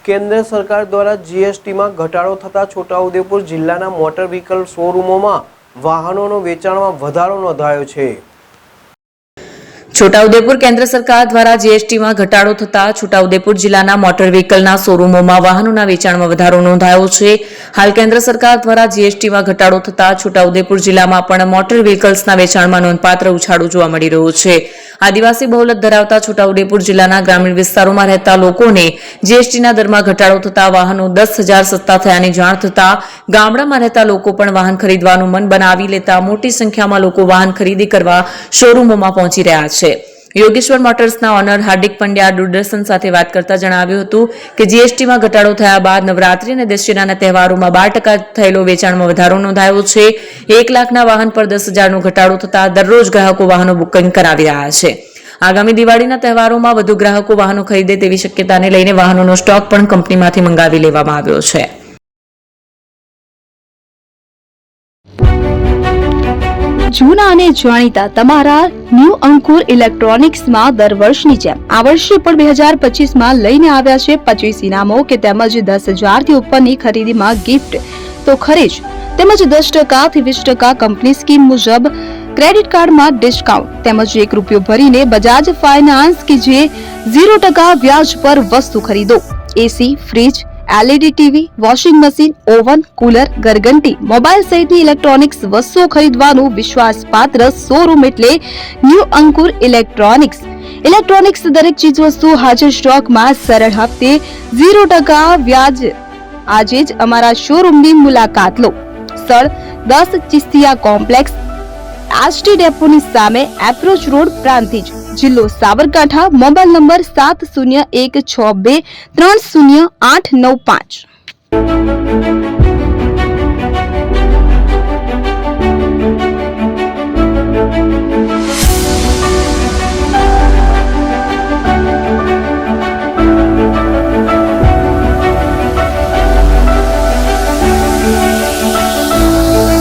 કેન્દ્ર સરકાર દ્વારા જીએસટીમાં ઘટાડો થતા છોટાઉદેપુર જિલ્લાના મોટર વ્હીકલ શોરૂમોમાં વાહનોનો વેચાણમાં વધારો નોંધાયો છે। છોટાઉદેપુર કેન્દ્ર સરકાર દ્વારા જીએસટીમાં ઘટાડો થતા છોટાઉદેપુર જિલ્લાના મોટર વ્હીકલના શોરૂમોમાં વાહનોના વેચાણમાં વધારો નોંધાયો છે। હાલ કેન્દ્ર સરકાર દ્વારા જીએસટીમાં ઘટાડો થતા છોટાઉદેપુર જિલ્લામાં પણ મોટર વ્હીકલ્સના વેચાણમાં નોંધપાત્ર ઉછાળો જોવા મળી રહ્યો છે। આદિવાસી બહુલત ધરાવતા છોટાઉદેપુર જિલ્લાના ગ્રામીણ વિસ્તારોમાં રહેતા લોકોને જીએસટીના દરમાં ઘટાડો થતા વાહનો 10,000 સસ્તા થયાની જાણ થતા ગામડામાં રહેતા લોકો પણ વાહન ખરીદવાનું મન બનાવી લેતા મોટી સંખ્યામાં લોકો વાહન ખરીદી કરવા શોરૂમોમાં પહોંચી રહ્યા છે। યોગેશ્વર મોટર્સના ઓનર હાર્દિક પંડ્યા દૂરદર્શન સાથે વાત કરતા જણાવ્યું હતું કે જીએસટીમાં ઘટાડો થયા બાદ નવરાત્રી અને દશેરાના તહેવારોમાં 12% થયેલો વેચાણમાં વધારો નોંધાયો છે। 1 લાખના વાહન પર 10,000નો ઘટાડો થતા દરરોજ ગ્રાહકો વાહનો બુકિંગ કરાવી રહ્યા છે। આગામી દિવાળીના તહેવારોમાં વધુ ગ્રાહકો વાહનો ખરીદે તેવી શક્યતાને લઈને વાહનોનો સ્ટોક પણ કંપનીમાંથી મંગાવી લેવામાં આવ્યો છે। જૂના અને જાણીતા તમારા ન્યૂ અંકુર ઇલેક્ટ્રોનિક્સમાં દર વર્ષની જેમ આ વર્ષે પણ 2025માં લઈને આવ્યા છે 25 ઇનામો કે તેમજ 10,000 થી ઉપરની ખરીદીમાં ગિફ્ટ તો ખરીદ તેમજ 10% થી 20% કંપની સ્કીમ મુજબ ક્રેડિટ કાર્ડમાં ડિસ્કાઉન્ટ તેમજ ₹1 ભરીને બજાજ ફાઇનાન્સ કે જે 0% વ્યાજ પર વસ્તુ ખરીદો। AC, fridge, LED TV, washing machine, oven, cooler, ગરગંટી, મોબાઈલ સહિતની ઇલેક્ટ્રોનિક્સ વસ્તુઓ ખરીદવાનું વિશ્વાસપાત્ર શોરૂમ એટલે ન્યૂ અંકુર ઇલેક્ટ્રોનિક્સ। ઇલેક્ટ્રોનિક્સ દરેક ચીજ વસ્તુ હાજર સ્ટોકમાં સરળ હપ્તે 0% વ્યાજ। આજે જ અમારા શોરૂમની મુલાકાત લો। સ્થળ 10 ચિસ્તિયા કોમ્પ્લેક્સ, આરટી ડેપોની સામે, એપ્રોચ રોડ, પ્રાંતિજ, જિલ્લો સાબરકાંઠા। Mobile number 7016230895।